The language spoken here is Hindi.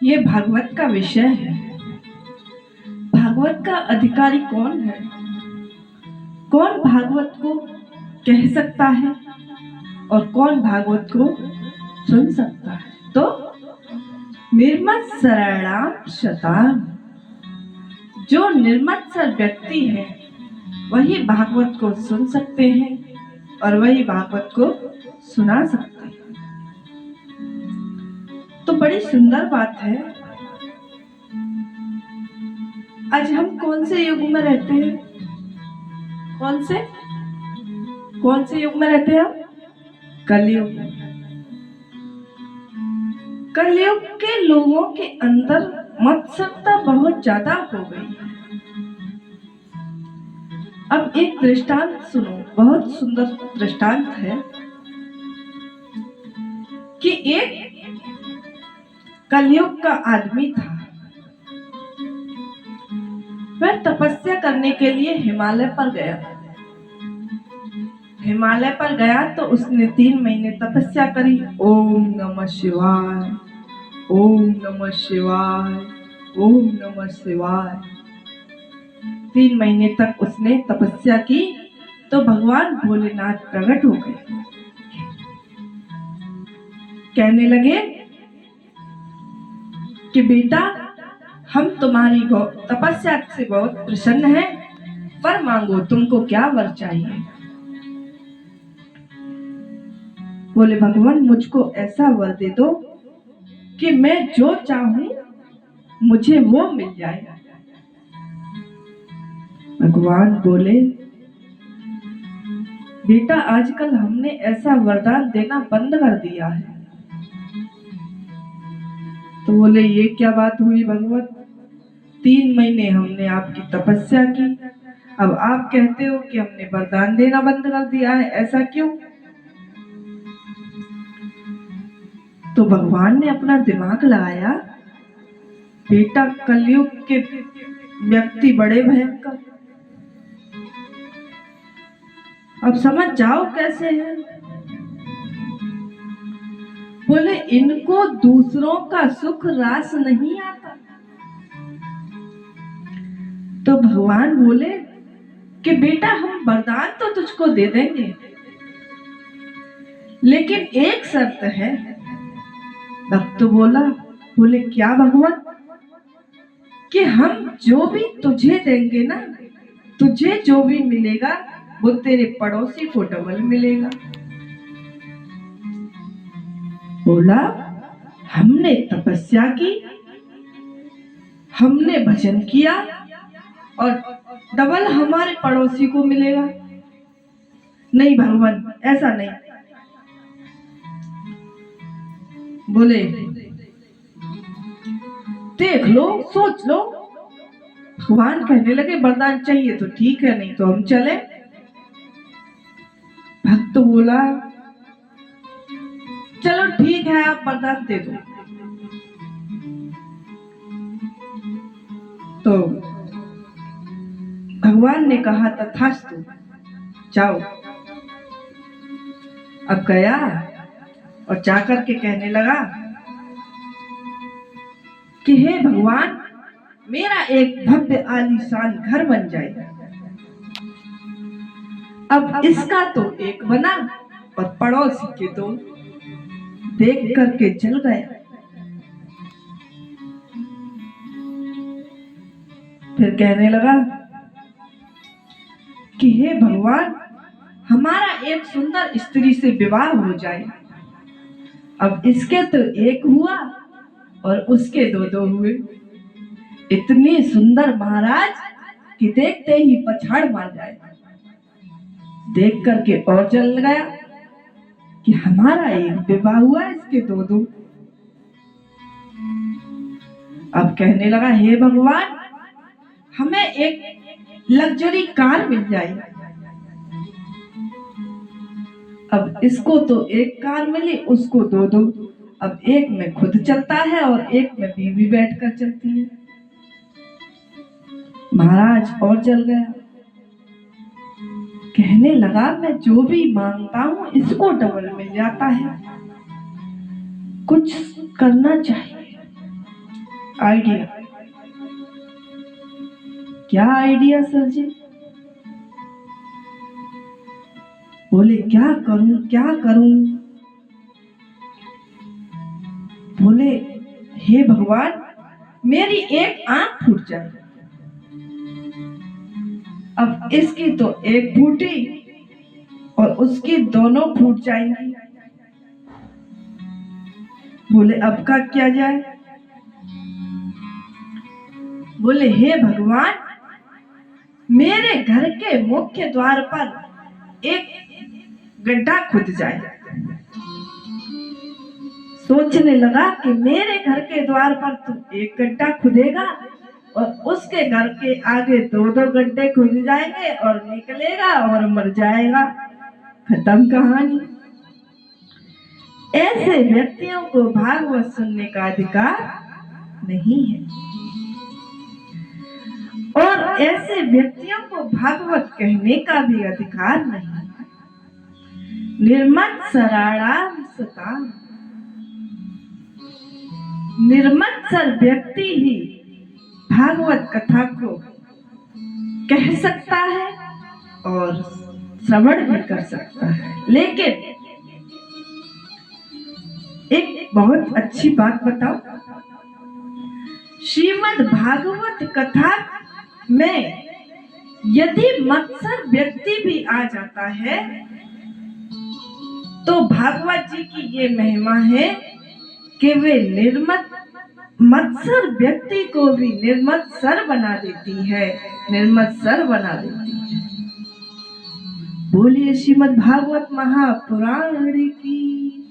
ये भागवत का विषय है। भागवत का अधिकारी कौन है? कौन भागवत को कह सकता है और कौन भागवत को सुन सकता है? तो निर्मत शरणाम शताम, जो निर्मत्सर व्यक्ति है वही भागवत को सुन सकते हैं और वही भागवत को सुना सकते हैं। तो बड़ी सुंदर बात है। आज हम कौन से युग में रहते हैं? कौन से युग में रहते हैं हम? कलयुग। कलयुग के लोगों के अंदर मत्सरता बहुत ज्यादा हो गई है। अब एक दृष्टांत सुनो, बहुत सुंदर दृष्टांत है कि एक कलयुग का आदमी था। वह तपस्या करने के लिए हिमालय पर गया। हिमालय पर गया तो उसने 3 महीने तपस्या करी। ओम नमः शिवाय, ओम नमः शिवाय, ओम नमः शिवाय। 3 महीने तक उसने तपस्या की तो भगवान भोलेनाथ प्रकट हो गए। कहने लगे कि बेटा, हम तुम्हारी तपस्या से बहुत प्रसन्न हैं, वर मांगो, तुमको क्या वर चाहिए? बोले भगवान, मुझको ऐसा वर दे दो कि मैं जो चाहूं मुझे वो मिल जाए। भगवान बोले, बेटा, आजकल हमने ऐसा वरदान देना बंद कर दिया है। तो बोले, ये क्या बात हुई भगवत? 3 महीने हमने आपकी तपस्या की, अब आप कहते हो कि हमने वरदान देना बंद कर दिया है, ऐसा क्यों? तो भगवान ने अपना दिमाग लगाया। बेटा, कलयुग के व्यक्ति बड़े भयंकर, अब समझ जाओ कैसे हैं। बोले, इनको दूसरों का सुख रास नहीं आता। तो भगवान बोले कि बेटा, हम वरदान तो तुझको दे देंगे, लेकिन एक शर्त है। भक्त बोले क्या भगवान? कि हम जो भी तुझे देंगे ना, तुझे जो भी मिलेगा वो तेरे पड़ोसी को डबल मिलेगा। बोला, हमने तपस्या की, हमने भजन किया और डबल हमारे पड़ोसी को मिलेगा? नहीं भगवान, ऐसा नहीं। बोले, देख लो, सोच लो। भगवान कहने लगे, वरदान चाहिए तो ठीक है, नहीं तो हम चले। भक्त बोला, चलो ठीक है, आप वरदान दे दो। तो भगवान ने कहा, तथास्तु, जाओ। अब गया और जाकर के कहने लगा कि हे भगवान, मेरा एक भव्य आलीशान घर बन जाए। अब इसका तो एक बना और पड़ोसी के तो देख करके जल गया। फिर कहने लगा कि हे भगवान, हमारा एक सुंदर स्त्री से विवाह हो जाए। अब इसके तो एक हुआ और उसके 2 हुए। इतनी सुंदर महाराज कि देखते ही पछाड़ मार जाए। देख करके और जल गया कि हमारा एक विवाह हुआ, इसके 2। अब कहने लगा, हे भगवान, हमें एक लग्जरी कार मिल जाए। अब इसको तो एक कार मिली, उसको 2। अब एक में खुद चलता है और एक में बीवी बैठकर चलती है। महाराज और जल गया। कहने लगा, मैं जो भी मांगता हूं इसको डबल मिल जाता है, कुछ करना चाहिए। आइडिया। क्या आइडिया सर जी? बोले क्या करूं क्या करूं? बोले हे भगवान, मेरी एक आंख फूट जाए। अब इसकी तो एक फूटी और उसकी दोनों फूट जाएंगी। बोले अब का क्या जाए? बोले हे भगवान, मेरे घर के मुख्य द्वार पर एक गड्ढा खुद जाए। सोचने लगा कि मेरे घर के द्वार पर तो एक गड्ढा खुदेगा और उसके घर के आगे दो दो गड्ढे खुद जाएंगे और निकलेगा और मर जाएगा। खत्म कहानी। ऐसे व्यक्तियों को भागवत सुनने का अधिकार नहीं है और ऐसे व्यक्तियों को भागवत कहने का भी अधिकार नहीं है। निर्मत्सराणाम सताम, निर्मत्सर व्यक्ति ही भागवत कथा को कह सकता है और श्रवण भी कर सकता है। लेकिन एक बहुत अच्छी बात बताओ, श्रीमद् भागवत कथा में यदि मत्सर व्यक्ति भी आ जाता है तो भागवत जी की ये महिमा है कि वे मत्सर व्यक्ति को भी निर्मत्सर बना देती है, निर्मत्सर बना देती है। बोलिए श्रीमद् भागवत महापुराण की।